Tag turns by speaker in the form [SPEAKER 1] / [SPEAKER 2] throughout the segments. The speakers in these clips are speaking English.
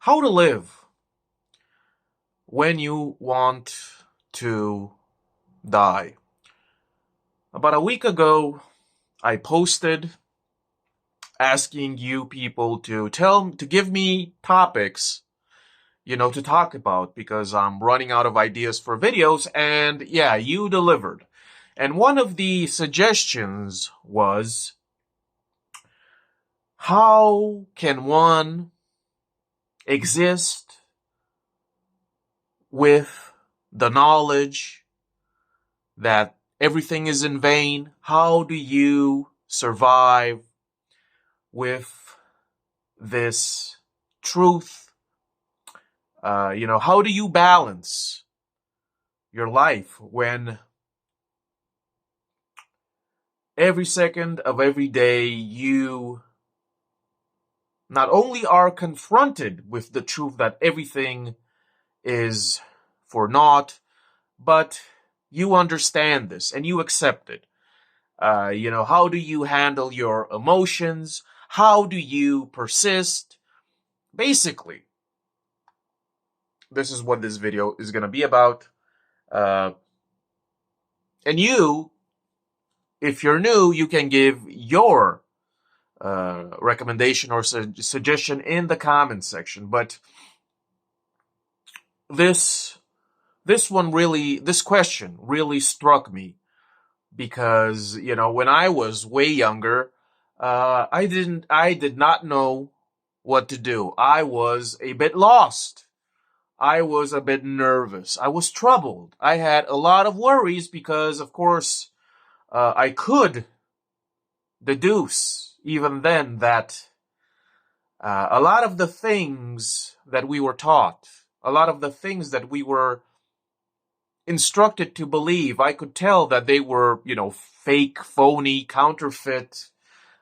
[SPEAKER 1] How to live when you want to die. About a week ago, I posted asking you people to give me topics, to talk about because I'm running out of ideas for videos, and yeah, you delivered. And one of the suggestions was, how can one exist with the knowledge that everything is in vain? How do you survive with this truth? How do you balance your life when every second of every day you not only are confronted with the truth that everything is for naught, but you understand this and you accept it? How do you handle your emotions? How do you persist? Basically, this is what this video is going to be about. Uh, and you, if you're new, you can give your recommendation or suggestion in the comments section. But this this question really struck me because when I was way younger, I did not know what to do. I was a bit lost. I was a bit nervous. I was troubled. I had a lot of worries because, of course, I could deduce even then that a lot of the things that we were taught, a lot of the things that we were instructed to believe, I could tell that they were, fake, phony, counterfeit,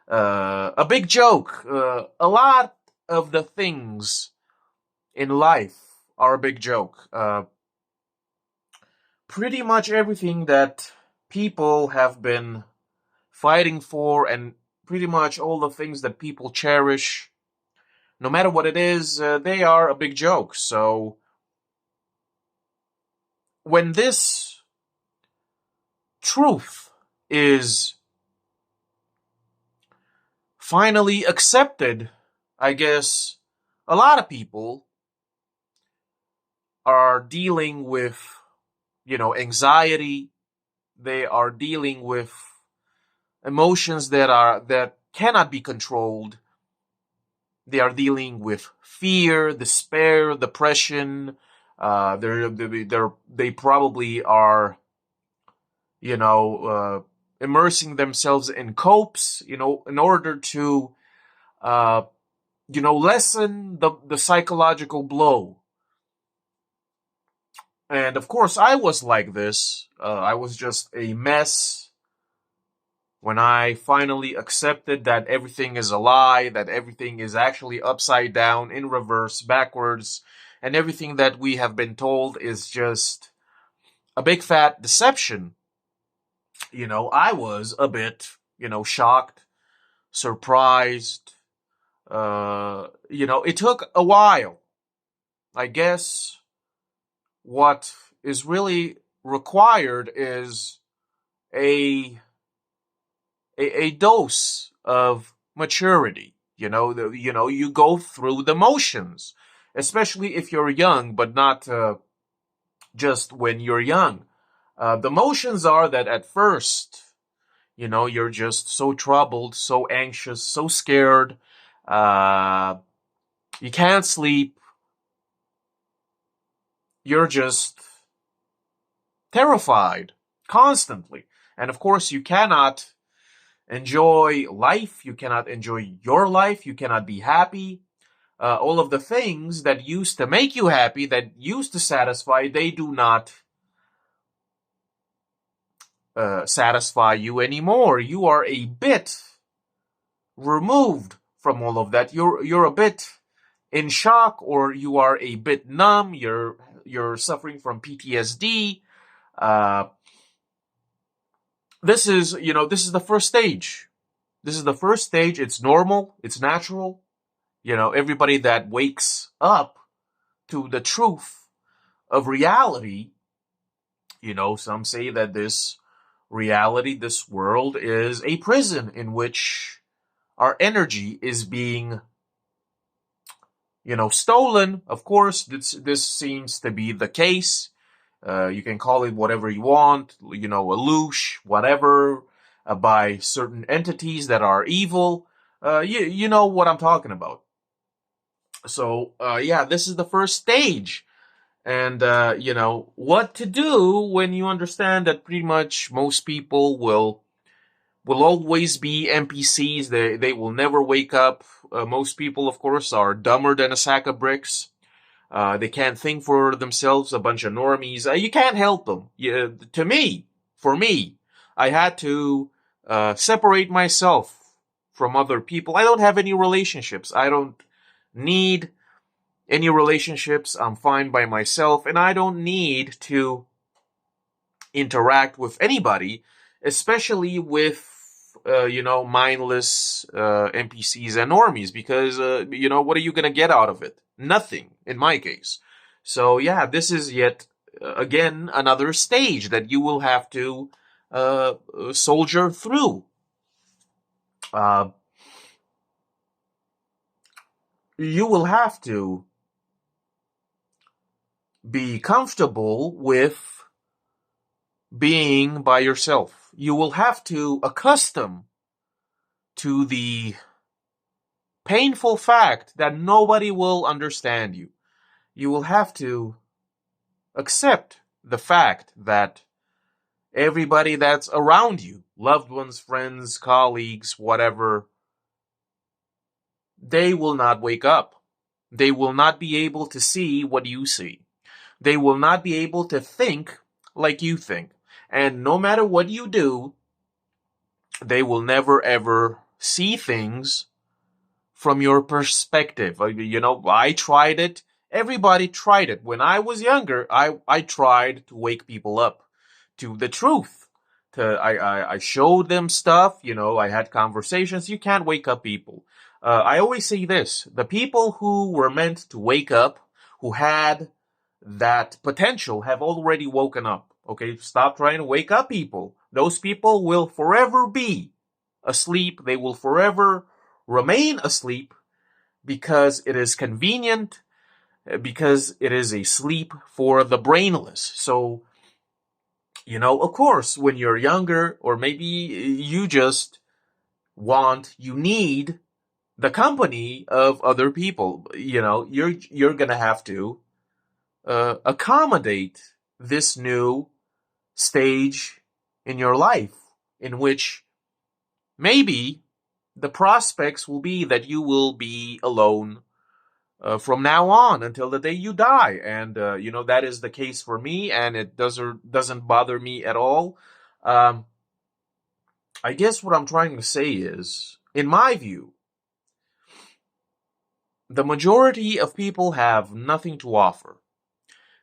[SPEAKER 1] a big joke. A lot of the things in life are a big joke. Pretty much everything that people have been fighting for, and pretty much all the things that people cherish, no matter what it is, they are a big joke. So when this truth is finally accepted, I guess a lot of people are dealing with, anxiety. They are dealing with emotions that cannot be controlled. They are dealing with fear, despair, depression. They probably are, immersing themselves in copes, in order to, lessen the psychological blow. And of course, I was like this. I was just a mess when I finally accepted that everything is a lie, that everything is actually upside down, in reverse, backwards, and everything that we have been told is just a big fat deception. I was a bit, shocked, surprised. It took a while. I guess what is really required is a a dose of maturity. You go through the motions, especially if you're young, but not just when you're young. The motions are that at first, you're just so troubled, so anxious, so scared. Uh, you can't sleep. You're just terrified constantly. And of course, you cannot enjoy life. You cannot enjoy your life. You cannot be happy. All of the things that used to make you happy, that used to satisfy, they do not satisfy you anymore. You are a bit removed from all of that. You're a bit in shock, or you are a bit numb. You're suffering from PTSD. Uh, this is the first stage. This is the first stage. It's normal. It's natural. everybody that wakes up to the truth of reality, some say that this reality, this world is a prison in which our energy is being, stolen. Of course, this seems to be the case. You can call it whatever you want, a loosh, whatever, by certain entities that are evil. You know what I'm talking about. So, yeah, this is the first stage. And, what to do when you understand that pretty much most people will always be NPCs. They will never wake up. Most people, of course, are dumber than a sack of bricks. They can't think for themselves, a bunch of normies. You can't help them. For me, I had to separate myself from other people. I don't have any relationships. I don't need any relationships. I'm fine by myself, and I don't need to interact with anybody, especially with mindless NPCs and normies, because what are you gonna get out of it? Nothing, in my case. So yeah, this is yet again another stage that you will have to soldier through. Uh, you will have to be comfortable with being by yourself. You will have to accustom to the painful fact that nobody will understand you. You will have to accept the fact that everybody that's around you, loved ones, friends, colleagues, whatever, they will not wake up. They will not be able to see what you see. They will not be able to think like you think. And no matter what you do, they will never ever see things from your perspective. I tried it. Everybody tried it. When I was younger, I tried to wake people up to the truth. I showed them stuff. I had conversations. You can't wake up people. I always say this: the people who were meant to wake up, who had that potential, have already woken up. Okay, stop trying to wake up people. Those people will forever be asleep. They will forever remain asleep because it is convenient, because it is a sleep for the brainless. So, of course, when you're younger, or maybe you need the company of other people, you're gonna have to accommodate this new stage in your life, in which maybe the prospects will be that you will be alone from now on until the day you die. And that is the case for me, and it doesn't bother me at all. um, I guess what I'm trying to say is, in my view, the majority of people have nothing to offer.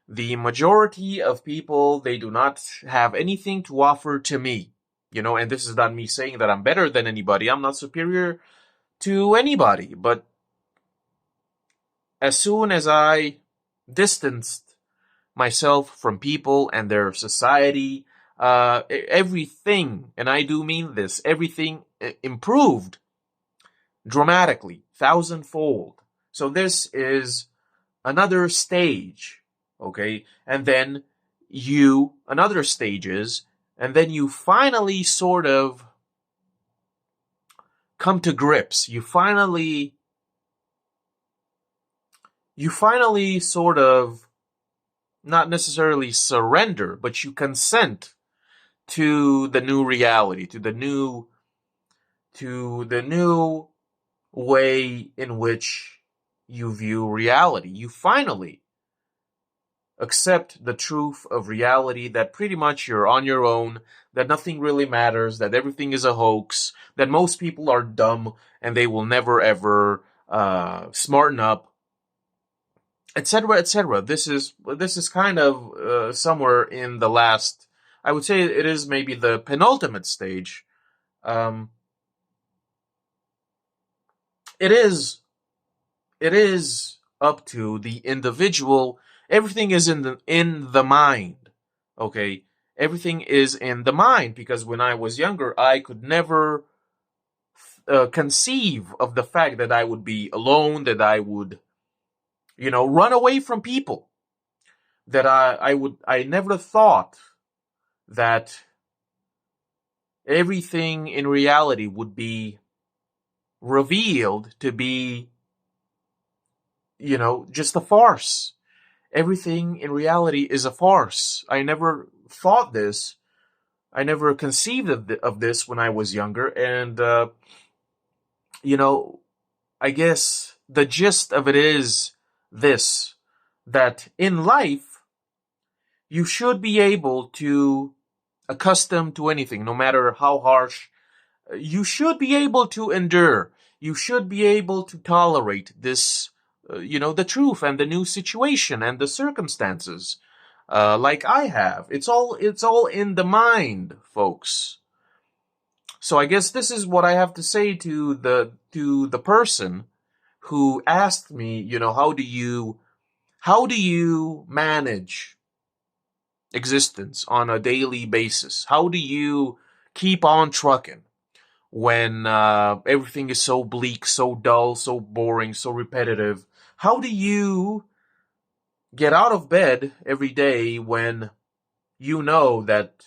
[SPEAKER 1] The majority of people, they do not have anything to offer to me. And this is not me saying that I'm better than anybody. I'm not superior to anybody. But as soon as I distanced myself from people and their society, everything, and I do mean this, everything improved dramatically, thousandfold. So this is another stage, okay? And then another stages, and then you finally sort of come to grips. You finally sort of, not necessarily surrender, but you consent to the new reality, to the new way in which you view reality. You finally accept the truth of reality, that pretty much you're on your own, that nothing really matters, that everything is a hoax, that most people are dumb and they will never ever smarten up, etc., etc. This is kind of somewhere in the last. I would say it is maybe the penultimate stage. Um, it is it is up to the individual. Everything is in the mind. Okay, everything is in the mind, because when I was younger, I could never conceive of the fact that I would be alone, that I would, run away from people, that I never thought that everything in reality would be revealed to be, just a farce. Everything in reality is a farce. I never thought this. I never conceived of this when I was younger. And, you know, I guess the gist of it is this, that in life, you should be able to accustom to anything, no matter how harsh. You should be able to endure. You should be able to tolerate this, the truth and the new situation and the circumstances, like I have. It's all in the mind, folks. So I guess this is what I have to say to the person who asked me, how do you manage existence on a daily basis? How do you keep on trucking when everything is so bleak, so dull, so boring, so repetitive? How do you get out of bed every day when you know that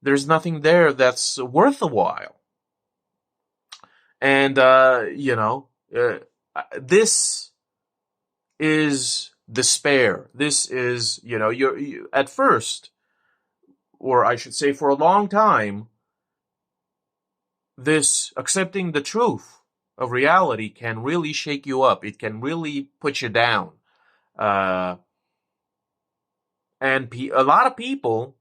[SPEAKER 1] there's nothing there that's worth a while? And, this is despair. This is, at first, or I should say for a long time, this accepting the truth of reality can really shake you up. It can really put you down. Uh, and a lot of people,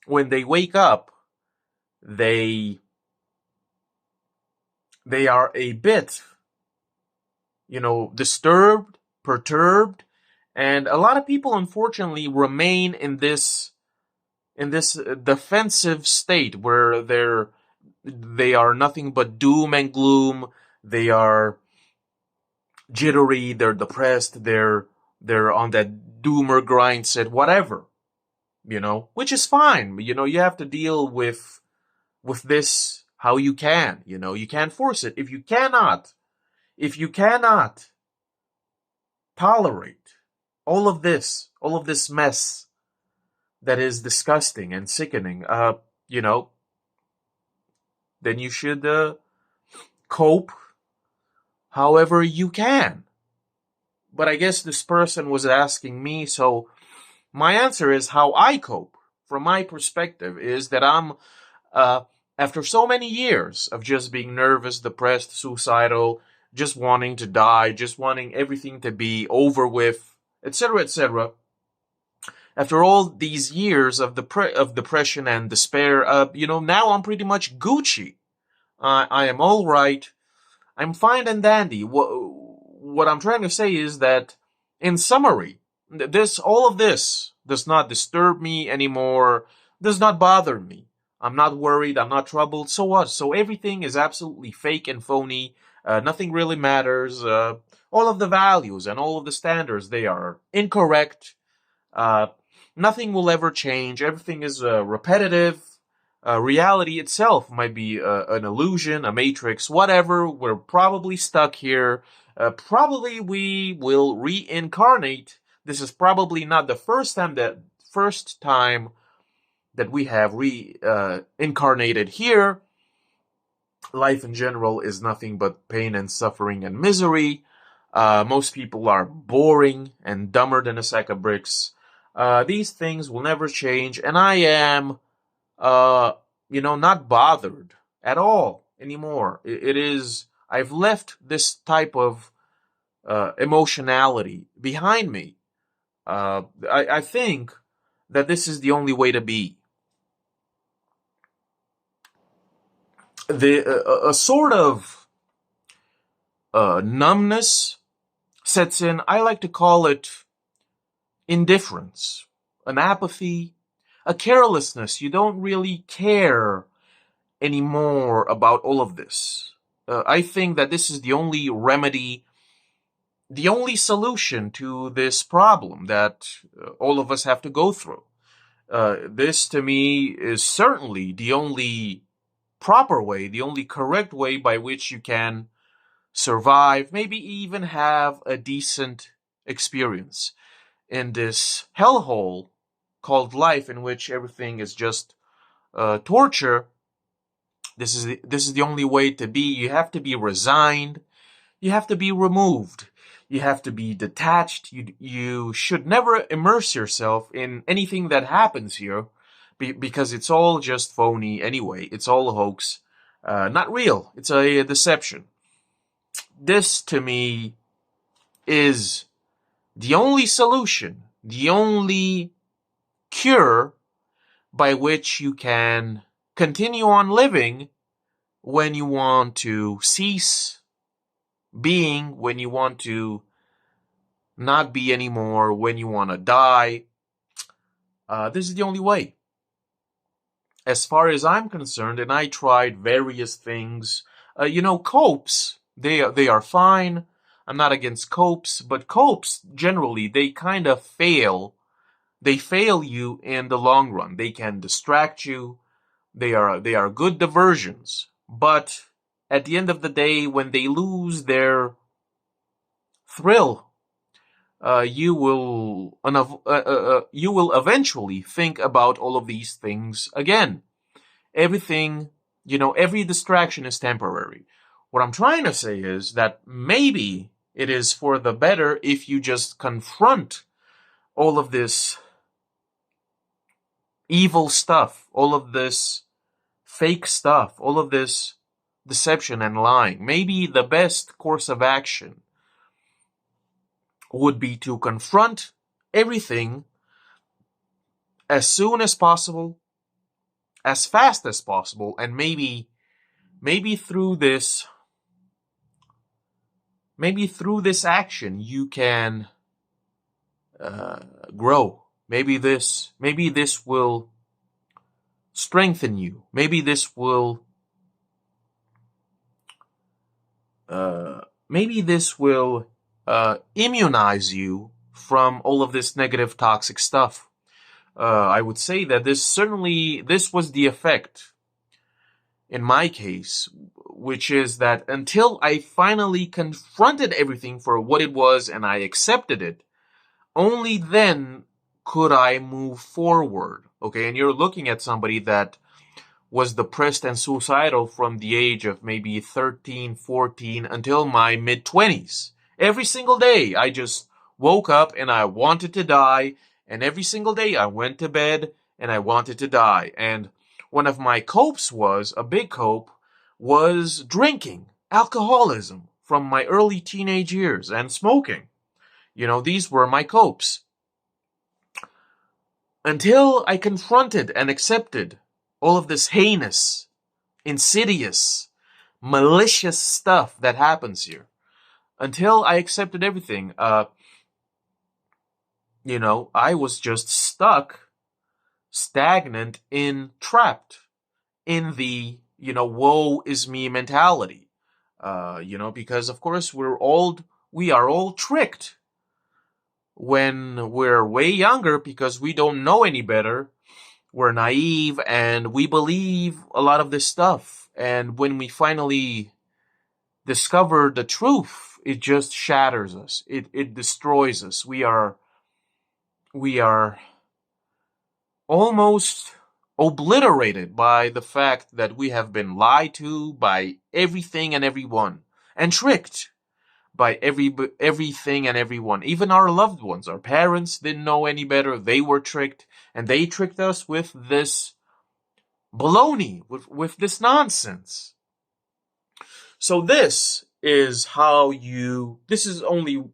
[SPEAKER 1] when they wake up, they are a bit, disturbed, perturbed, and a lot of people, unfortunately, remain in this defensive state where they are nothing but doom and gloom. They are jittery. They're depressed. They're on that doomer grind set, whatever. Which is fine. You have to deal with this how you can. You can't force it. If you cannot tolerate all of this mess that is disgusting and sickening, then you should cope however you can. But I guess this person was asking me, so my answer is how I cope. From my perspective, is that I'm, after so many years of just being nervous, depressed, suicidal, just wanting to die, just wanting everything to be over with, etc., etc. After all these years of depression and despair, now I'm pretty much Gucci. I am all right. I'm fine and dandy. What I'm trying to say is that, in summary, all of this does not disturb me anymore, does not bother me. I'm not worried, I'm not troubled. So what? So everything is absolutely fake and phony. Nothing really matters. All of the values and all of the standards, they are incorrect. Uh, Nothing will ever change. Everything is repetitive. Reality itself might be an illusion, a matrix, whatever. We're probably stuck here. Probably we will reincarnate. This is probably not the first time that we have reincarnated here. Life in general is nothing but pain and suffering and misery. Most people are boring and dumber than a sack of bricks. These things will never change, and I am not bothered at all anymore. It is, I've left this type of emotionality behind me. I think that this is the only way to be. A sort of numbness sets in. I like to call it indifference, an apathy, a carelessness. You don't really care anymore about all of this. I think that this is the only remedy the only solution to this problem that all of us have to go through. This to me is certainly the only proper way, the only correct way by which you can survive, maybe even have a decent experience in this hellhole called life, in which everything is just torture. This is the only way to be. You have to be resigned. You have to be removed. You have to be detached. You should never immerse yourself in anything that happens here, because it's all just phony anyway. It's all a hoax, not real. It's a deception. This to me is the only solution, the only cure by which you can continue on living when you want to cease being, when you want to not be anymore, when you want to die. This is the only way. As far as I'm concerned, and I tried various things, copes, they are fine. I'm not against copes, but copes generally, they kind of fail. They fail you in the long run. They can distract you. They are good diversions, but at the end of the day, when they lose their thrill, you will eventually think about all of these things again. Everything, every distraction is temporary. What I'm trying to say is that maybe it is for the better if you just confront all of this evil stuff, all of this fake stuff, all of this deception and lying. Maybe the best course of action would be to confront everything as soon as possible, as fast as possible, and maybe through this action you can grow. Maybe this will strengthen you. Maybe this will immunize you from all of this negative, toxic stuff. I would say that this was the effect in my case, which is that until I finally confronted everything for what it was and I accepted it, only then could I move forward. Okay, and you're looking at somebody that was depressed and suicidal from the age of maybe 13, 14 until my mid-20s. Every single day, I just woke up and I wanted to die, and every single day I went to bed and I wanted to die. And one of my copes a big cope, was drinking, alcoholism from my early teenage years, and smoking. These were my copes. Until I confronted and accepted all of this heinous, insidious, malicious stuff that happens here. Until I accepted everything, I was just stuck, stagnant, trapped in the, woe is me mentality. Because of course we are all tricked when we're way younger, because we don't know any better. We're naive and we believe a lot of this stuff. And when we finally discover the truth, it just shatters us. It destroys us. We are almost obliterated by the fact that we have been lied to by everything and everyone, and tricked by everything and everyone. Even our loved ones, our parents didn't know any better. They were tricked, and they tricked us with this baloney, with this nonsense. So this is only,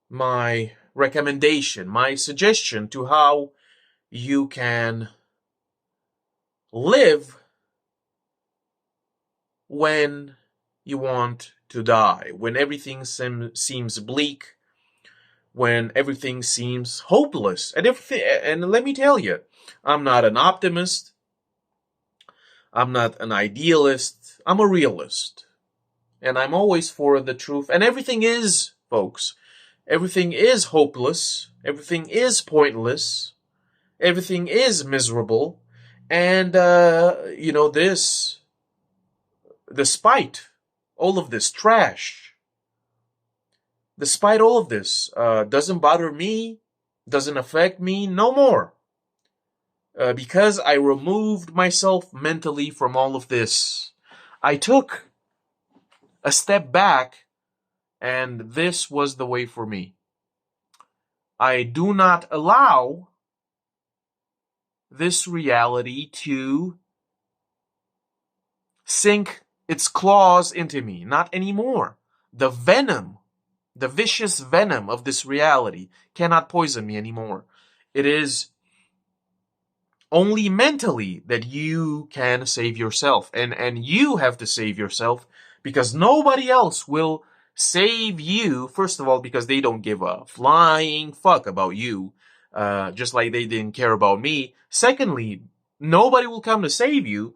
[SPEAKER 1] my recommendation, my suggestion to how you can live when you want to die, when everything seems bleak, when everything seems hopeless. And let me tell you, I'm not an optimist. I'm not an idealist. I'm a realist. and I'm always for the truth. And everything is, folks, everything is hopeless, everything is pointless, everything is miserable. And, this, despite all of this trash, despite all of this, doesn't bother me, doesn't affect me no more. Because I removed myself mentally from all of this. I took a step back, and this was the way for me. I do not allow this reality to sink its claws into me. Not anymore. The venom, the vicious venom of this reality cannot poison me anymore. It is only mentally that you can save yourself. And you have to save yourself because nobody else will save you. First of all, because they don't give a flying fuck about you, just like they didn't care about me. Secondly, nobody will come to save you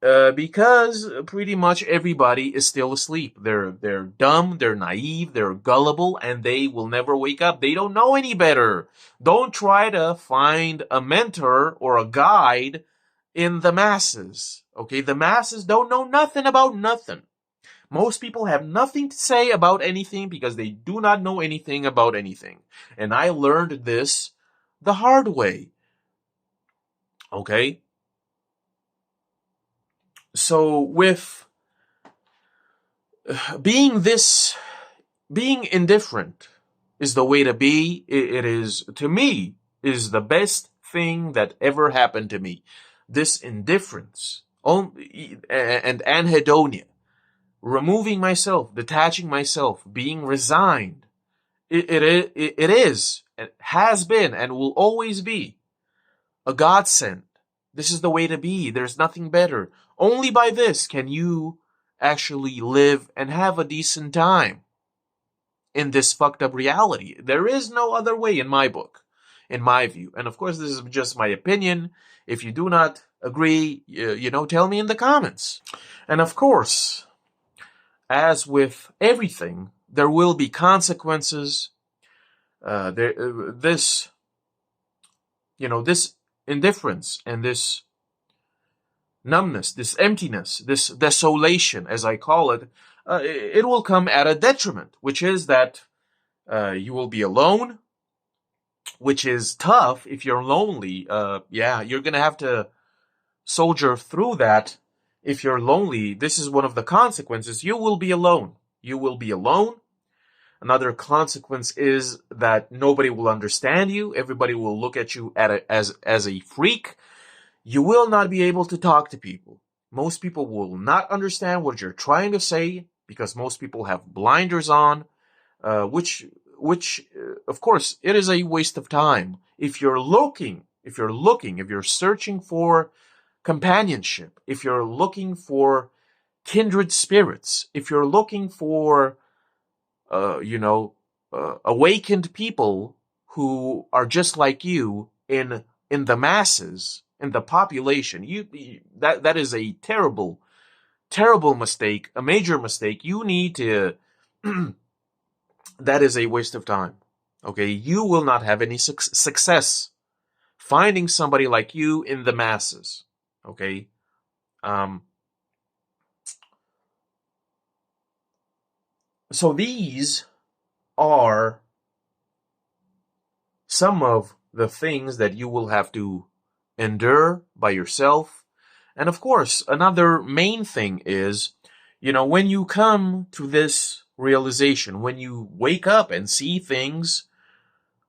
[SPEAKER 1] because pretty much everybody is still asleep. They're dumb, they're naive, they're gullible, and they will never wake up. They don't know any better. Don't try to find a mentor or a guide in the masses. Okay, the masses don't know nothing about nothing. Most people have nothing to say about anything because they do not know anything about anything. And I learned this the hard way. Okay? So with being indifferent is the way to be. It is, to me, is the best thing that ever happened to me. This indifference and anhedonia, removing myself, detaching myself, being resigned. It is, it has been, and will always be a godsend. This is the way to be. There's nothing better. Only by this can you actually live and have a decent time in this fucked up reality. There is no other way in my book, in my view. And of course, this is just my opinion. If you do not agree, tell me in the comments. And of course, as with everything, there will be consequences. This indifference and this numbness, this emptiness, this desolation, as I call it, it will come at a detriment, which is that you will be alone, which is tough if you're lonely. You're going to have to soldier through that. If you're lonely, this is one of the consequences. You will be alone. You will be alone. Another consequence is that nobody will understand you. Everybody will look at you as a freak. You will not be able to talk to people. Most people will not understand what you're trying to say because most people have blinders on, which of course, it is a waste of time. If you're searching for companionship, if you're looking for kindred spirits, if you're looking for, awakened people who are just like you in the masses, in the population, that is a terrible mistake, a major mistake. You need to. That is a waste of time. Okay, you will not have any success finding somebody like you in the masses. Okay, so these are some of the things that you will have to endure by yourself. And of course, another main thing is, when you come to this realization, when you wake up and see things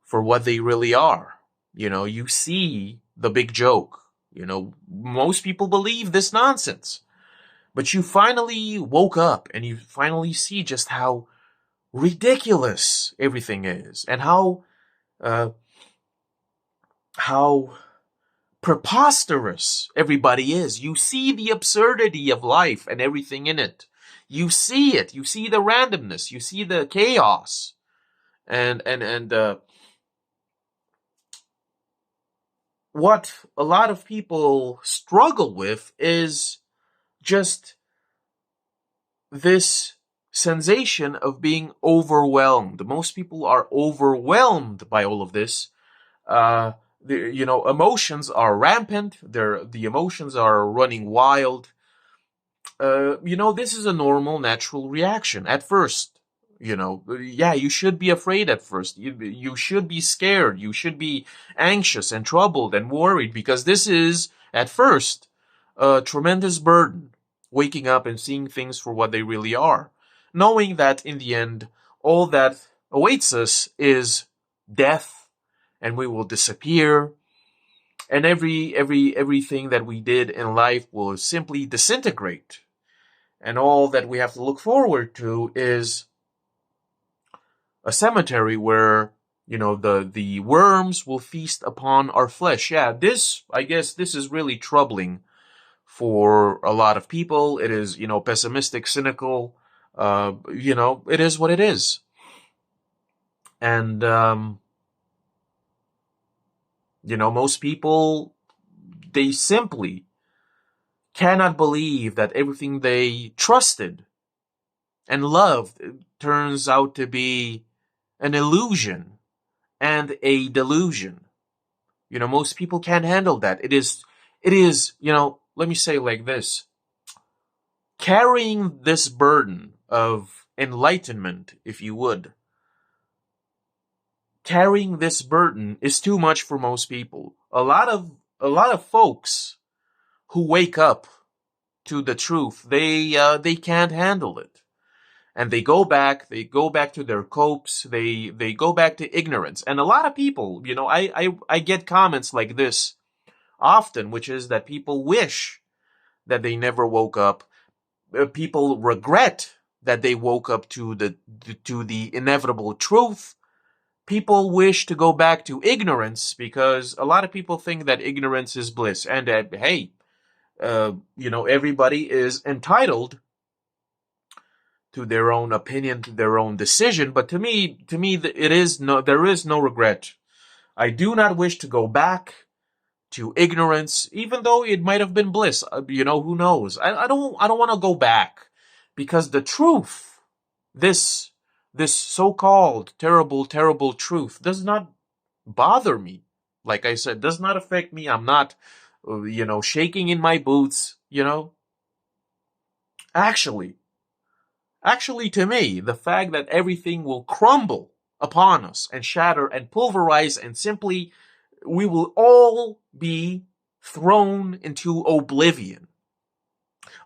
[SPEAKER 1] for what they really are, you see the big joke. Most people believe this nonsense. But you finally woke up and you finally see just how ridiculous everything is and how preposterous everybody is. You see the absurdity of life and everything in it. You see it. You see the randomness. You see the chaos. And what a lot of people struggle with is just this sensation of being overwhelmed. Most people are overwhelmed by all of this. Emotions are rampant. The emotions are running wild. This is a normal, natural reaction at first. Yeah, you should be afraid at first. You should be scared. You should be anxious and troubled and worried, because this is, at first, a tremendous burden. Waking up and seeing things for what they really are. Knowing that in the end, all that awaits us is death, and we will disappear, and everything that we did in life will simply disintegrate. And all that we have to look forward to is a cemetery where, the worms will feast upon our flesh. Yeah, I guess this is really troubling for a lot of people. It is, pessimistic, cynical. It is what it is. And, most people, they simply cannot believe that everything they trusted and loved turns out to be an illusion and a delusion. Most people can't handle that. It is, let me say it like this. Carrying this burden of enlightenment, if you would, carrying this burden is too much for most people. A lot of folks who wake up to the truth, they can't handle it. And they go back to their copes, they go back to ignorance. And a lot of people, I get comments like this often, which is that people wish that they never woke up. People regret that they woke up to the inevitable truth. People wish to go back to ignorance, because a lot of people think that ignorance is bliss, and that, hey, everybody is entitled to their own opinion, to their own decision. But to me, there is no regret. I do not wish to go back to ignorance, even though it might have been bliss. Who knows? I don't want to go back, because the truth, this so-called terrible truth, does not bother me. Like I said, does not affect me. I'm not, shaking in my boots. Actually, to me, the fact that everything will crumble upon us and shatter and pulverize, and simply we will all be thrown into oblivion,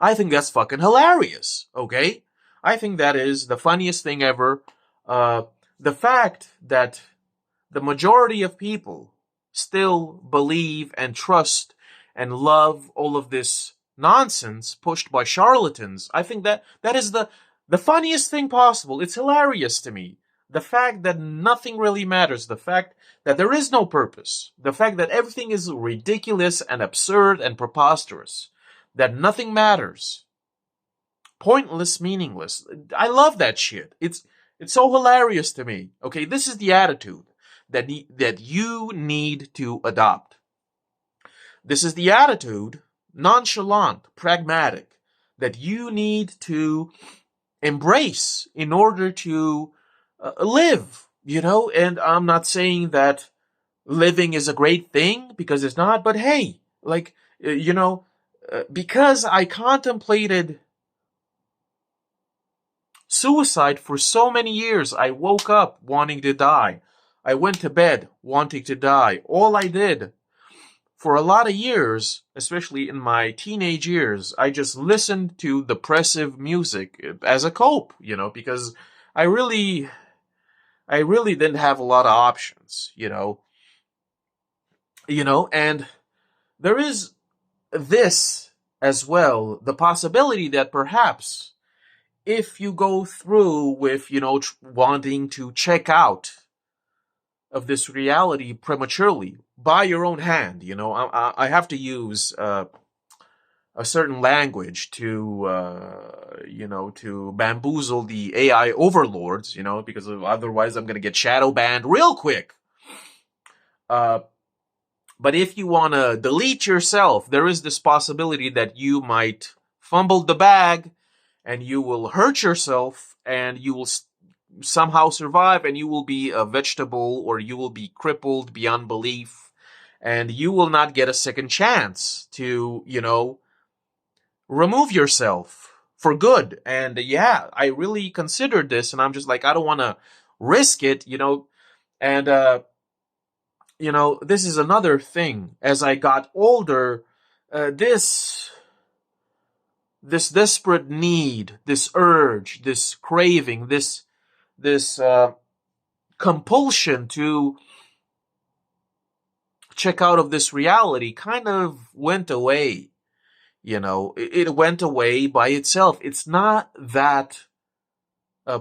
[SPEAKER 1] I think that's fucking hilarious, okay? I think that is the funniest thing ever. The fact that the majority of people still believe and trust and love all of this nonsense pushed by charlatans, I think that is the funniest thing possible. It's hilarious to me. The fact that nothing really matters, the fact that there is no purpose, the fact that everything is ridiculous and absurd and preposterous, that nothing matters, pointless, meaningless. I love that shit. It's so hilarious to me. Okay, this is the attitude that you need to adopt. This is the attitude, nonchalant, pragmatic, that you need to embrace in order to live, and I'm not saying that living is a great thing, because it's not, but hey, like, because I contemplated suicide for so many years, I woke up wanting to die. I went to bed wanting to die. All I did for a lot of years, especially in my teenage years, I just listened to depressive music as a cope, because I really didn't have a lot of options, and there is this as well, the possibility that perhaps if you go through with, wanting to check out of this reality prematurely by your own hand, I have to use a certain language to, to bamboozle the AI overlords, because otherwise I'm going to get shadow banned real quick. But if you want to delete yourself, there is this possibility that you might fumble the bag and you will hurt yourself and you will somehow survive, and you will be a vegetable, or you will be crippled beyond belief, and you will not get a second chance to, remove yourself for good. And yeah, I really considered this, and I'm just like, I don't want to risk it, and this is another thing. As I got older, this desperate need, this urge, this craving, this compulsion to check out of this reality kind of went away. It went away by itself. It's not that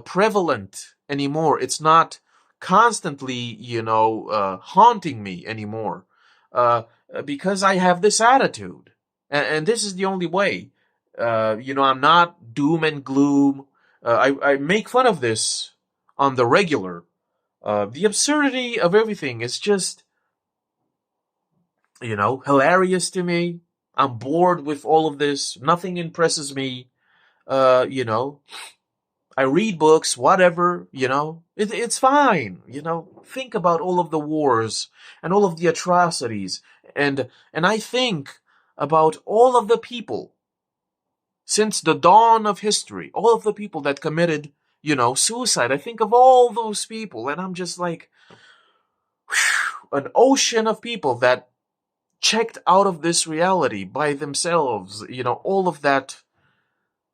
[SPEAKER 1] prevalent anymore. It's not constantly, haunting me anymore, because I have this attitude, and this is the only way. I'm not doom and gloom. I make fun of this on the regular. The absurdity of everything is just, hilarious to me. I'm bored with all of this. Nothing impresses me. I read books, whatever, it's fine, think about all of the wars and all of the atrocities. And I think about all of the people since the dawn of history, all of the people that committed, suicide. I think of all those people, and I'm just like, whew, an ocean of people that checked out of this reality by themselves, all of that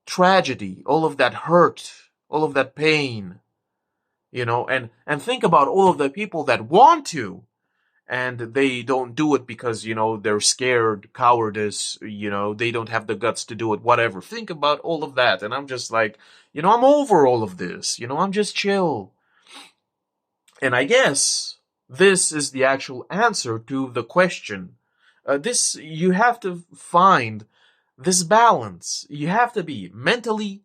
[SPEAKER 1] tragedy, all of that hurt, all of that pain, and think about all of the people that want to, and they don't do it because, they're scared, cowardice, they don't have the guts to do it, whatever. Think about all of that, and I'm just like, I'm over all of this, I'm just chill. And I guess this is the actual answer to the question. You have to find this balance. You have to be mentally,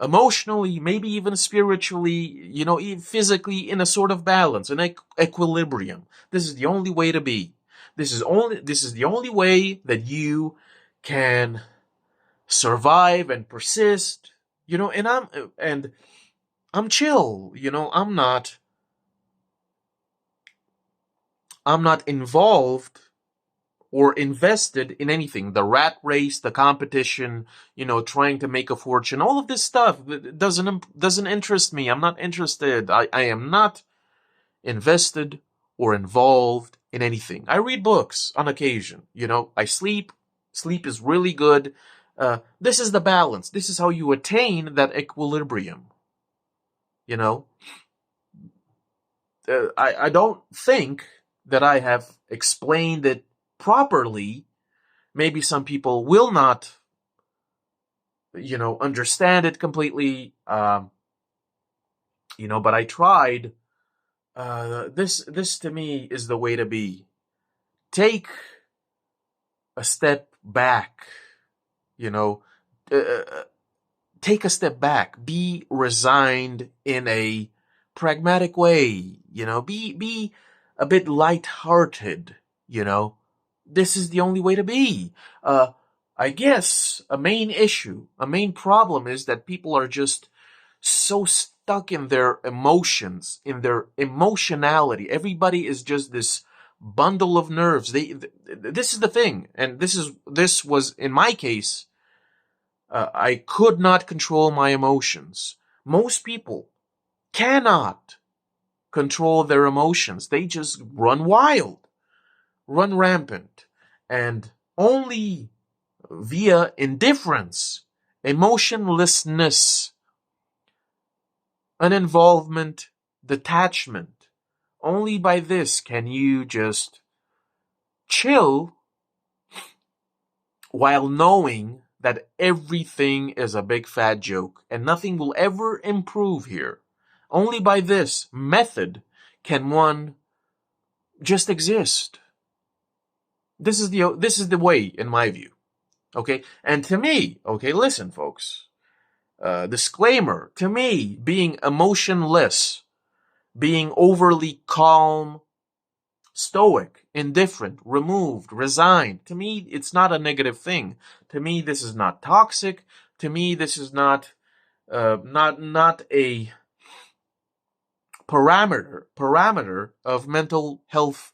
[SPEAKER 1] emotionally, maybe even spiritually, physically in a sort of balance, an equilibrium. This is the only way to be. This is the only way that you can survive and persist, and I'm chill, I'm not involved or invested in anything. The rat race, the competition, trying to make a fortune, all of this stuff doesn't interest me. I'm not interested. I am not invested or involved in anything. I read books on occasion. I sleep. Sleep is really good. This is the balance. This is how you attain that equilibrium. I don't think that I have explained it properly. Maybe some people will not, understand it completely. But I tried. This to me is the way to be. Take a step back. Take a step back. Be resigned in a pragmatic way. Be a bit lighthearted. This is the only way to be. I guess a main problem is that people are just so stuck in their emotions, in their emotionality. Everybody is just this bundle of nerves. This is the thing, and this was in my case. I could not control my emotions. Most people cannot control their emotions. They just run wild, run rampant, and only via indifference, emotionlessness, uninvolvement, detachment, only by this can you just chill while knowing that everything is a big fat joke and nothing will ever improve here. Only by this method can one just exist. This is the way, in my view. Okay? And to me, okay, listen, folks. Disclaimer, to me, being emotionless, being overly calm, stoic, indifferent, removed, resigned, to me, it's not a negative thing. To me, this is not toxic. To me, this is not not a parameter of mental health.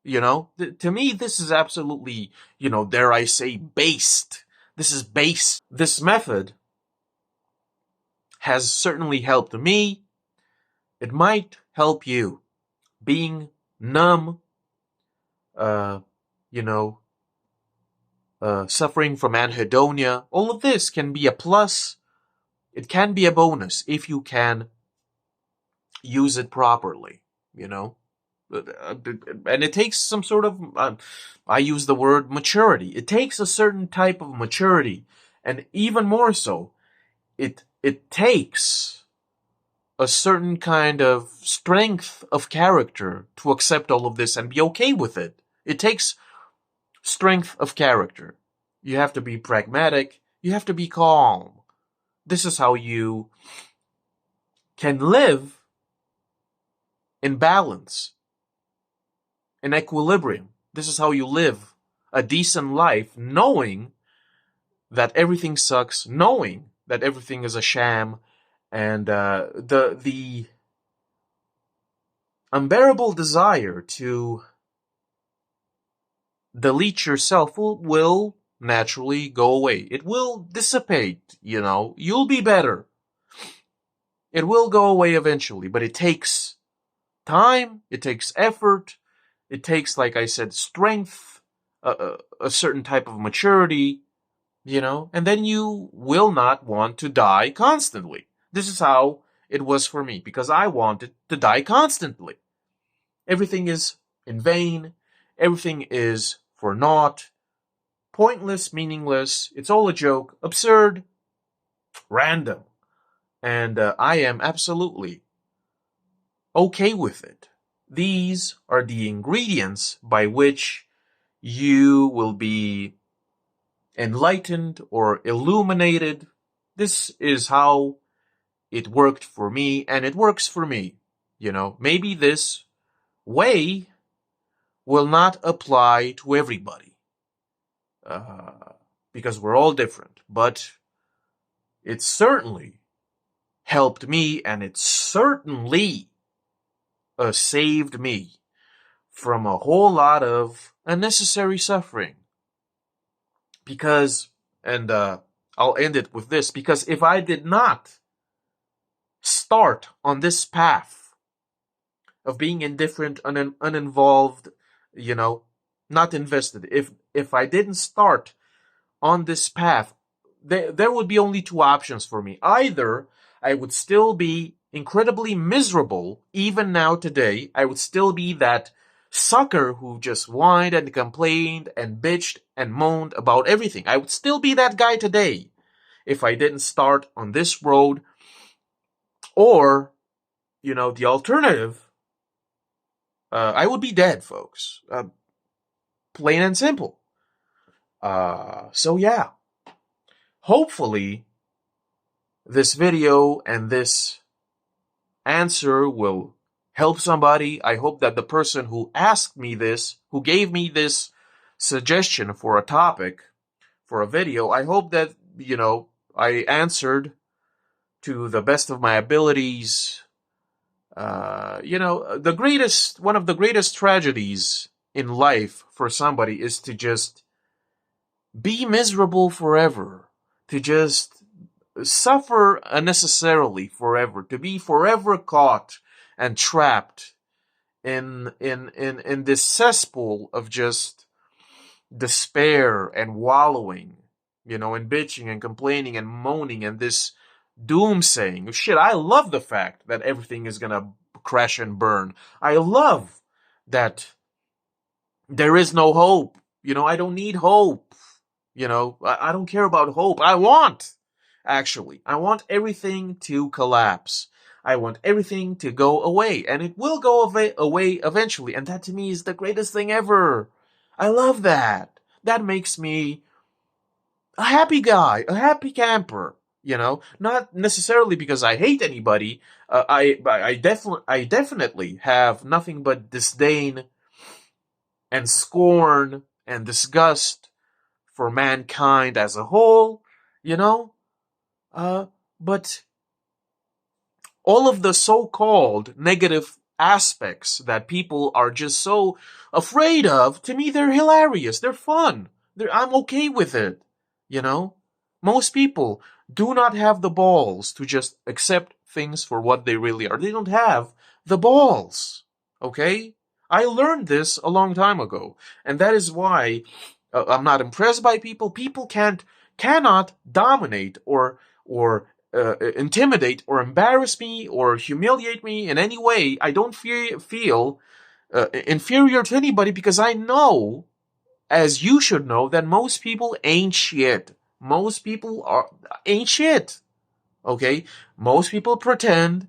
[SPEAKER 1] To me, this is absolutely, dare I say, based. This is based. This method has certainly helped me. It might help you. Being numb, uh, you know, suffering from anhedonia, all of this can be a plus. It can be a bonus if you can use it properly, you know. And it takes some sort of, I use the word maturity. It takes a certain type of maturity, and even more so, it takes a certain kind of strength of character to accept all of this and be okay with it. It takes strength of character. You have to be pragmatic. You have to be calm. This is how you can live in balance, in equilibrium. This is how you live a decent life, knowing that everything sucks, knowing that everything is a sham, and the unbearable desire to delete yourself will naturally go away. It will dissipate, You'll be better. It will go away eventually, but it takes time, it takes effort, it takes, like I said, strength, a certain type of maturity, and then you will not want to die constantly. This is how it was for me, because I wanted to die constantly. Everything is in vain, everything is for naught, pointless, meaningless, it's all a joke, absurd, random. And I am absolutely okay with it. These are the ingredients by which you will be enlightened or illuminated. This is how it worked for me, and it works for me. Maybe this way will not apply to everybody, because we're all different, but it certainly helped me, and it certainly saved me from a whole lot of unnecessary suffering. Because, and I'll end it with this, because if I did not start on this path of being indifferent, uninvolved, not invested, if I didn't start on this path, there would be only two options for me. Either I would still be incredibly miserable, even now today. I would still be that sucker who just whined and complained and bitched and moaned about everything. I would still be that guy today if I didn't start on this road. Or, the alternative, I would be dead, folks. Plain and simple. So yeah. Hopefully, this video and this answer will help somebody. I hope that the person who asked me this, who gave me this suggestion for a topic, for a video, I hope that, I answered to the best of my abilities. One of the greatest tragedies in life for somebody is to just be miserable forever, to just suffer unnecessarily forever, to be forever caught and trapped in this cesspool of just despair and wallowing, and bitching and complaining and moaning and this doomsaying. Shit, I love the fact that everything is gonna crash and burn. I love that there is no hope. I don't need hope. I don't care about hope. I want everything to collapse. I want everything to go away, and it will go away eventually, and that to me is the greatest thing ever. I love that. That makes me a happy guy, a happy camper. Not necessarily because I hate anybody. I definitely have nothing but disdain and scorn and disgust for mankind as a whole, but all of the so-called negative aspects that people are just so afraid of, to me, they're hilarious. They're fun. I'm okay with it. You know? Most people do not have the balls to just accept things for what they really are. They don't have the balls. Okay? I learned this a long time ago. And that is why I'm not impressed by people. People cannot dominate or intimidate or embarrass me or humiliate me in any way. I don't feel inferior to anybody, because I know, as you should know, that most people ain't shit. Most people ain't shit. Okay? Most people pretend.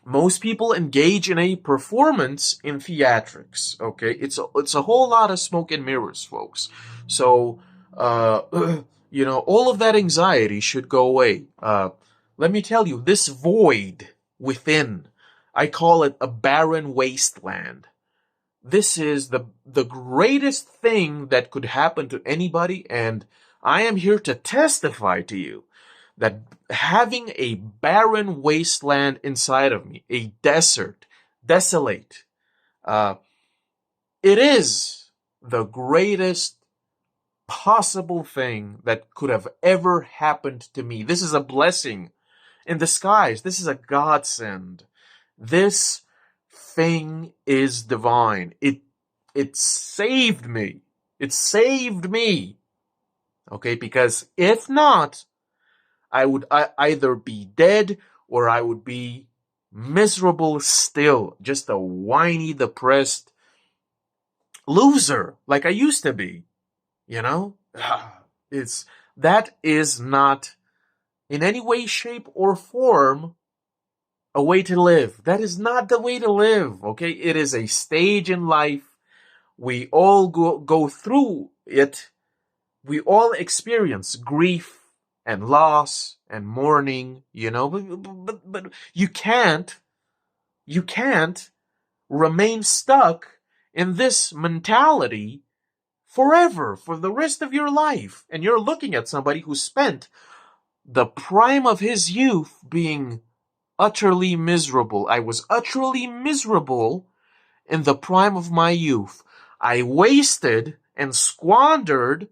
[SPEAKER 1] Most people engage in a performance in theatrics. Okay? It's a whole lot of smoke and mirrors, folks. So, all of that anxiety should go away. Let me tell you, this void within, I call it a barren wasteland. This is the greatest thing that could happen to anybody, and I am here to testify to you that having a barren wasteland inside of me, a desert, desolate, it is the greatest possible thing that could have ever happened to me. This is a blessing in disguise. This is a godsend. This thing is divine. It saved me. It saved me. Okay, because if not, I would either be dead or I would be miserable still. Just a whiny, depressed loser like I used to be. You know? That is not in any way, shape, or form a way to live. That is not the way to live, okay? It is a stage in life. We all go through it. We all experience grief and loss and mourning, but you can't remain stuck in this mentality forever, for the rest of your life. And you're looking at somebody who spent the prime of his youth being utterly miserable. I was utterly miserable in the prime of my youth. I wasted and squandered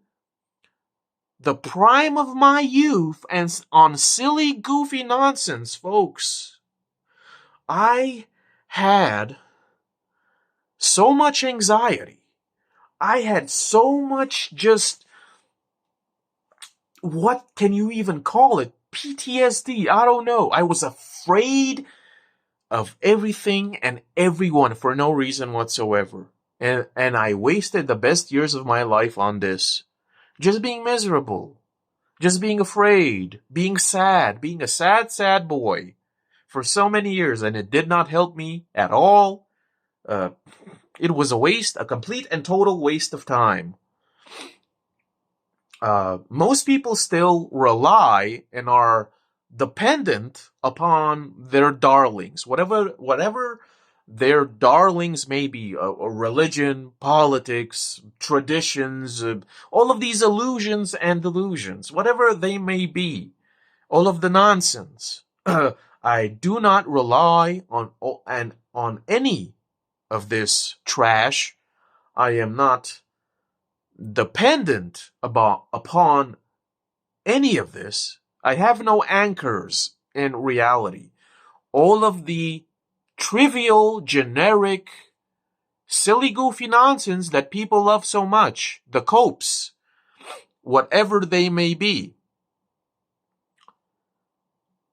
[SPEAKER 1] the prime of my youth and on silly, goofy nonsense, folks. I had so much anxiety. I had so much just, what can you even call it? PTSD. I don't know. I was afraid of everything and everyone for no reason whatsoever. And I wasted the best years of my life on this. Just being miserable. Just being afraid. Being sad. Being a sad, sad boy. For so many years. And it did not help me at all. It was a complete and total waste of time. Most people still rely and are dependent upon their darlings, whatever their darlings may be, religion, politics, traditions, all of these illusions and delusions, whatever they may be, all of the nonsense. I do not rely on any of this trash. I am not dependent upon any of this. I have no anchors in reality. All of the trivial, generic, silly, goofy nonsense that people love so much, the copes, whatever they may be,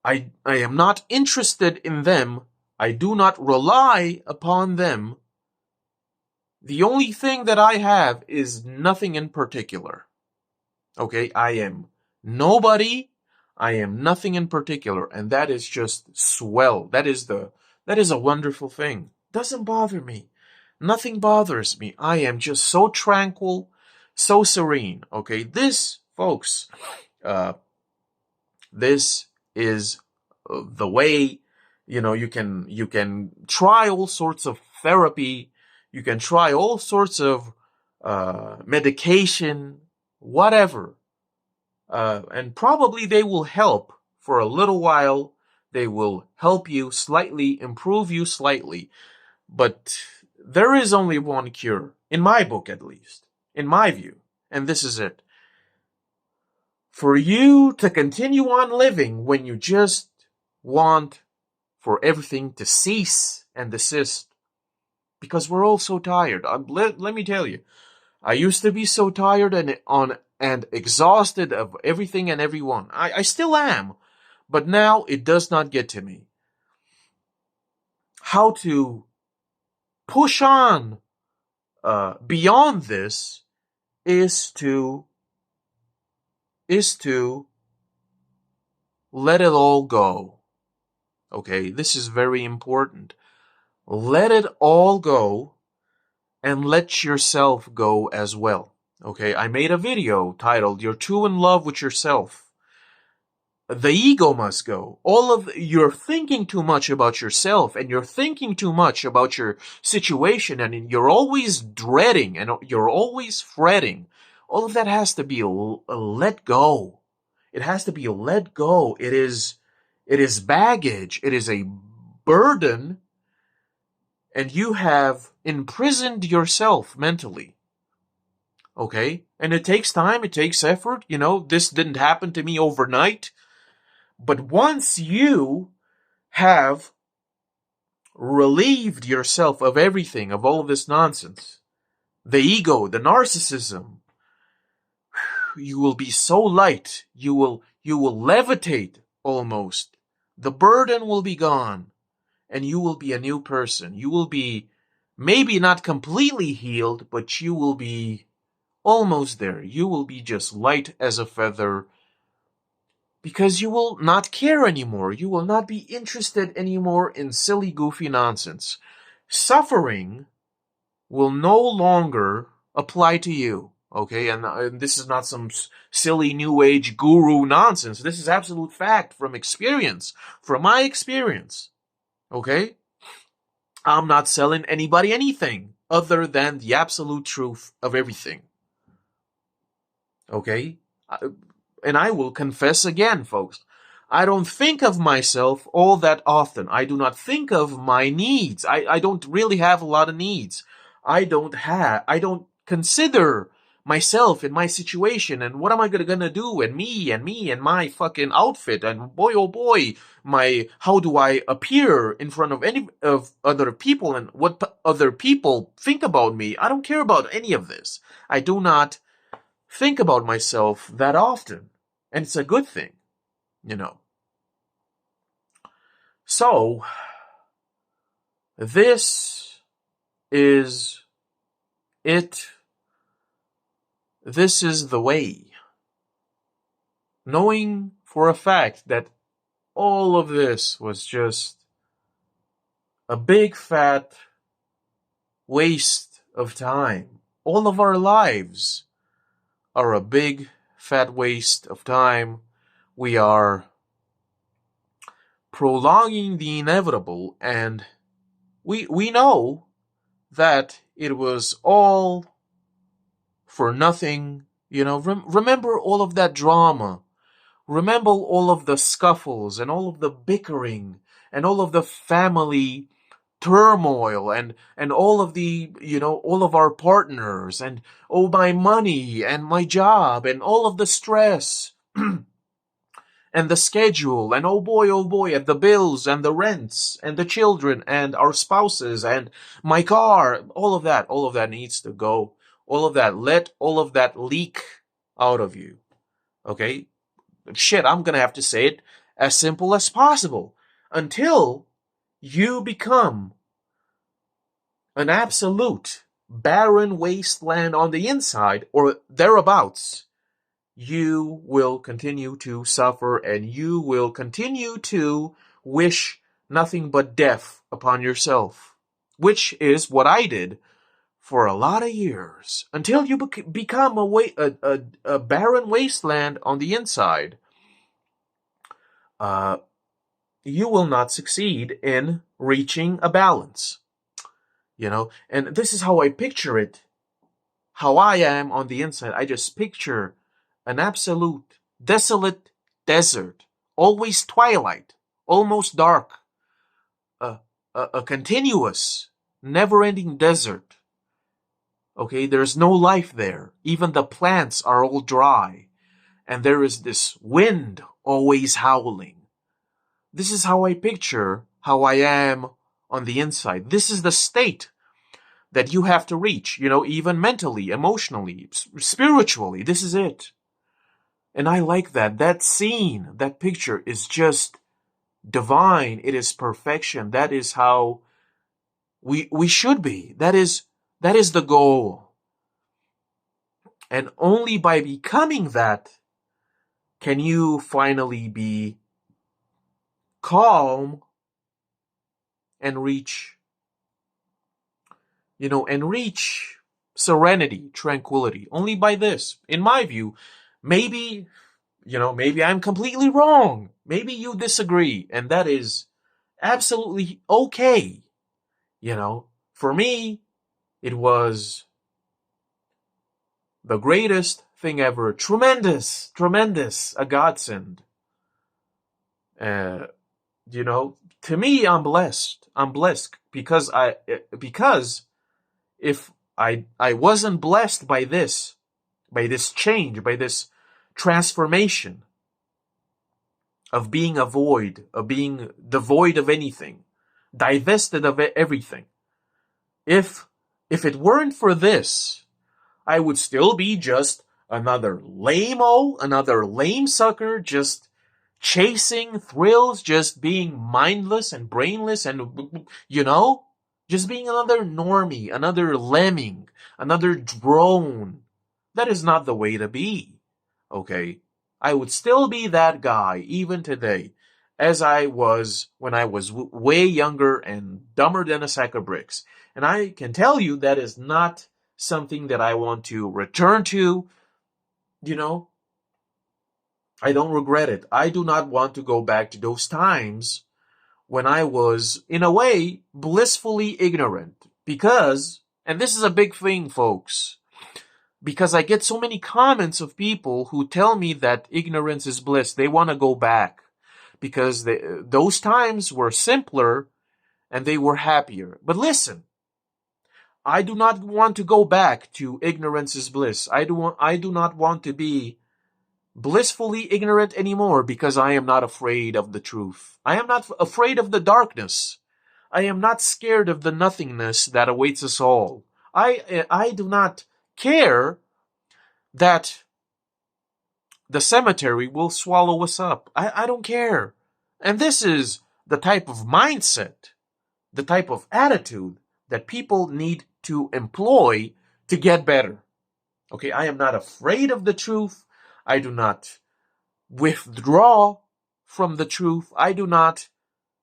[SPEAKER 1] I am not interested in them. I do not rely upon them. The only thing that I have is nothing in particular. Okay, I am nobody. I am nothing in particular, and that is just swell. That is a wonderful thing. Doesn't bother me. Nothing bothers me. I am just so tranquil, so serene. Okay, this, folks, this is the way. You can try all sorts of therapy. You can try all sorts of medication, whatever. And probably they will help for a little while, They will help you slightly, improve you slightly. But there is only one cure, in my book at least, in my view, and this is it. For you to continue on living when you just want for everything to cease and desist, because we're all so tired. Let me tell you, I used to be so tired and exhausted of everything and everyone. I still am, but now it does not get to me. How to push on beyond this is to let it all go. Okay, this is very important. Let it all go and let yourself go as well. Okay, I made a video titled "You're Too in Love with Yourself." The ego must go. You're thinking too much about yourself, and you're thinking too much about your situation, and you're always dreading, and you're always fretting. All of that has to be let go. It has to be let go. It is baggage. It is a burden, and you have imprisoned yourself mentally. Okay? And it takes time, it takes effort. This didn't happen to me overnight. But once you have relieved yourself of everything, of all of this nonsense, the ego, the narcissism, you will be so light. You will levitate almost. The burden will be gone, and you will be a new person. You will be maybe not completely healed, but you will be almost there. You will be just light as a feather, because you will not care anymore. You will not be interested anymore in silly, goofy nonsense. Suffering will no longer apply to you. Okay, and this is not some silly new age guru nonsense. This is absolute fact from experience, from my experience. Okay? I'm not selling anybody anything other than the absolute truth of everything. Okay? And I will confess again, folks. I don't think of myself all that often. I do not think of my needs. I don't really have a lot of needs. I don't consider myself in my situation and what am I gonna do and me and my fucking outfit and boy oh boy, how do I appear in front of any of other people and what other people think about me. I don't care about any of this. I do not think about myself that often. And it's a good thing, So, this is it. This is the way. Knowing for a fact that all of this was just a big fat waste of time. All of our lives are a big fat waste of time. We are prolonging the inevitable, and we know that it was all for nothing. Remember all of that drama. Remember all of the scuffles and all of the bickering and all of the family turmoil and all of the, all of our partners and my money and my job and all of the stress and the schedule and oh boy, and the bills and the rents and the children and our spouses and my car. All of that needs to go. All of that, let all of that leak out of you. Okay? Shit, I'm gonna have to say it as simple as possible. Until you become an absolute barren wasteland on the inside or thereabouts, you will continue to suffer and you will continue to wish nothing but death upon yourself, which is what I did for a lot of years, until you become a barren wasteland on the inside. You will not succeed in reaching a balance. And this is how I picture it, how I am on the inside. I just picture an absolute desolate desert, always twilight, almost dark, a continuous, never-ending desert. Okay, there's no life there. Even the plants are all dry. And there is this wind always howling. This is how I picture how I am on the inside. This is the state that you have to reach, even mentally, emotionally, spiritually. This is it. And I like that. That scene, that picture is just divine. It is perfection. That is how we should be. That is the goal. And only by becoming that can you finally be calm and reach serenity, tranquility. Only by this, in my view. Maybe I'm completely wrong. Maybe you disagree, and that is absolutely okay. For me, it was the greatest thing ever. Tremendous, a godsend. To me, I'm blessed. Because if I wasn't blessed by this change, by this transformation of being a void, of being devoid of anything, divested of everything. If it weren't for this, I would still be just another lame-o, another lame sucker, just chasing thrills, just being mindless and brainless and, just being another normie, another lemming, another drone. That is not the way to be. Okay? I would still be that guy, even today, as I was when I was way younger and dumber than a sack of bricks. And I can tell you that is not something that I want to return to. I don't regret it. I do not want to go back to those times when I was, in a way, blissfully ignorant. Because, and this is a big thing, folks, because I get so many comments of people who tell me that ignorance is bliss. They want to go back because those times were simpler and they were happier. But listen, I do not want to go back to ignorance is bliss. I do not want to be blissfully ignorant anymore because I am not afraid of the truth. I am not afraid of the darkness. I am not scared of the nothingness that awaits us all. I do not care that the cemetery will swallow us up. I don't care. And this is the type of mindset, the type of attitude that people need to employ to get better. Okay, I am not afraid of the truth. I do not withdraw from the truth. I do not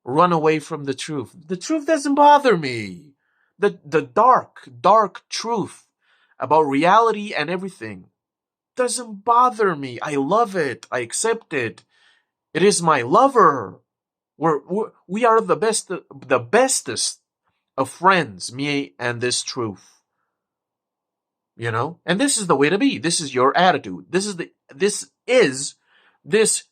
[SPEAKER 1] run away from the truth. The truth doesn't bother me. The dark truth about reality and everything doesn't bother me. I love it. I accept it. It is my lover. We are the bestest of friends, me and this truth. And this is the way to be. This is your attitude. This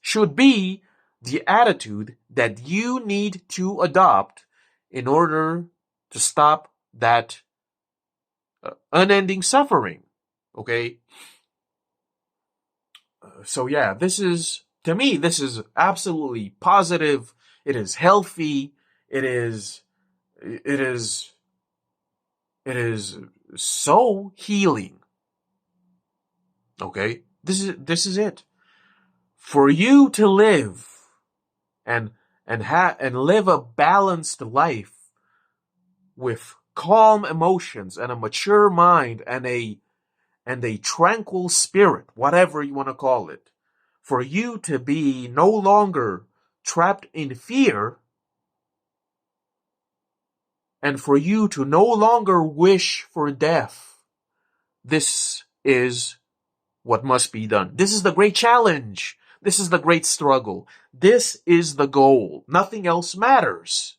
[SPEAKER 1] should be the attitude that you need to adopt in order to stop that unending suffering. Okay? So yeah, to me, this is absolutely positive. It is healthy. It is so healing. Okay? This is it. For you to live and live a balanced life with calm emotions and a mature mind and a tranquil spirit, whatever you want to call it, for you to be no longer trapped in fear, and for you to no longer wish for death, this is what must be done. This is the great challenge. This is the great struggle. This is the goal. Nothing else matters.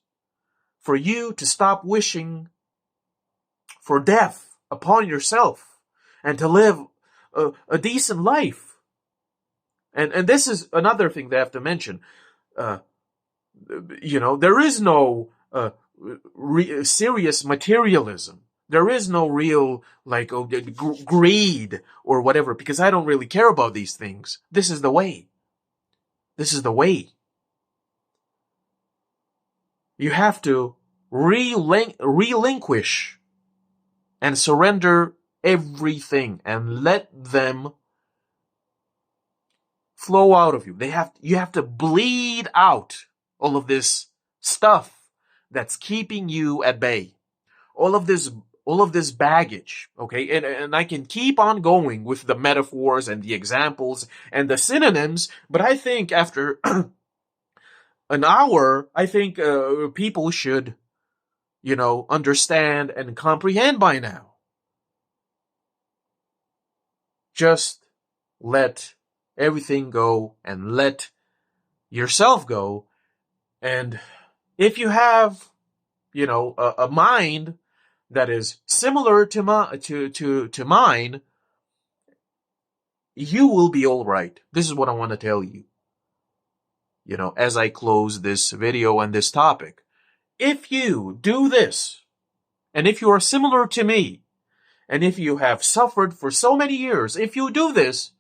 [SPEAKER 1] For you to stop wishing for death upon yourself and to live a decent life. And this is another thing that I have to mention. There is no serious materialism. There is no real greed or whatever, because I don't really care about these things. This is the way. This is the way. You have to relinquish and surrender everything and let them flow out of you. You have to bleed out all of this stuff that's keeping you at bay. All of this baggage, okay? And I can keep on going with the metaphors and the examples and the synonyms, but I think after an hour, I think people should, understand and comprehend by now. Just let everything go and let yourself go. And if you have, a mind that is similar to mine, you will be all right. This is what I want to tell you. As I close this video and this topic, if you do this, and if you are similar to me, and if you have suffered for so many years, if you do this,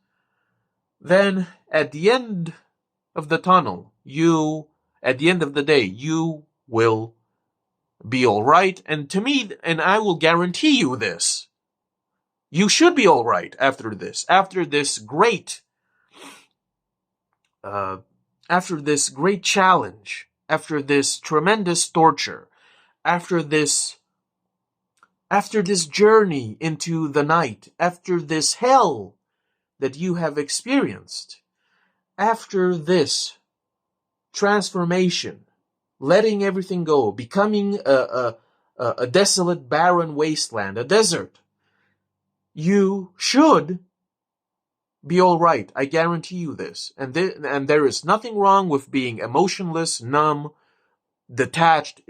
[SPEAKER 1] then at the end of the tunnel, at the end of the day, you will be all right. And to me, and I will guarantee you this, you should be all right after this great challenge, after this tremendous torture, after this journey into the night, after this hell that you have experienced, after this transformation, letting everything go, becoming a desolate, barren wasteland, a desert, you should be all right. I guarantee you this. And there is nothing wrong with being emotionless, numb, detached.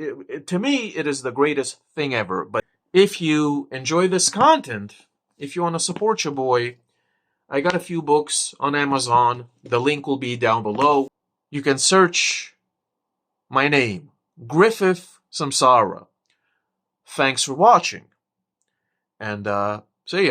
[SPEAKER 1] To me, it is the greatest thing ever. But if you enjoy this content, if you want to support your boy, I got a few books on Amazon. The link will be down below. You can search my name, Griffith Samsara. Thanks for watching. And